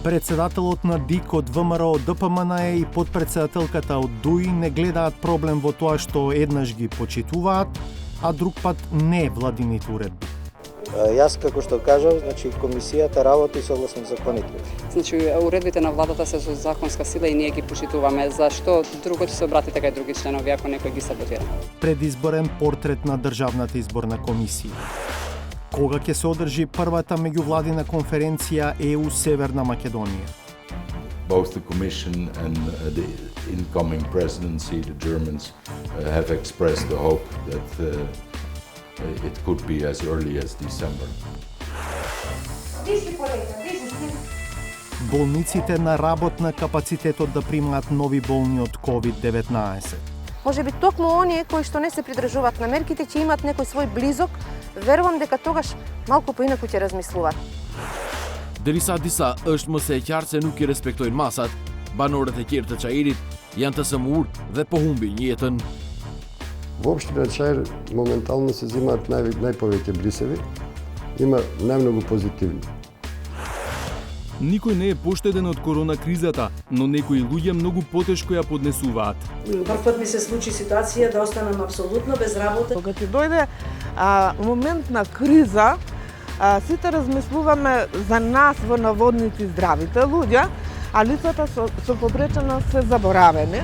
Председателот на ДИК од ВМРО ДПМН и подпредседателката од ДУИ не гледаат проблем во тоа што еднаш ги почитуваат, а друг пат не владините уредби. Јас, како што кажав, комисијата работи согласно законите. Уредбите на владата се со законска сила и ние ги почитуваме. Зашто друго ќе се обратите кај други членови ако некој ги саботира? Предизборен портрет на Државната изборна комисија. Кога ќе се одржи првата меѓувладина конференција ЕУ Северна Македонија? Both the Commission and the incoming presidency, the Germans, have expressed the hope that it could be as early as December. Болниците на работна капацитетот да примаат нови болни од COVID-19. Може би токму оние кои што не се придржуваат на мерките ќе имаат некој свој близок, верувам дека тогаш малку поинаку ќе размислуваат. Derisa disa është më se e qartë se nuk I respektojnë masat, banorët e tjerë të Çajirit janë të sëmur dhe po humbin jetën. Во општина Чаир моментално се взимаат најповеќе брисеви, има најмногу позитивни. Никој не е поштеден од корона кризата, но некои луѓе многу потешко ја поднесуваат. Прв пат ми се случи ситуација да останам апсолутно без работа. Кога ќе дојде момент на криза, сите размислуваме за нас во наводници здравите луѓе, а лицата со попреченост се заборавени.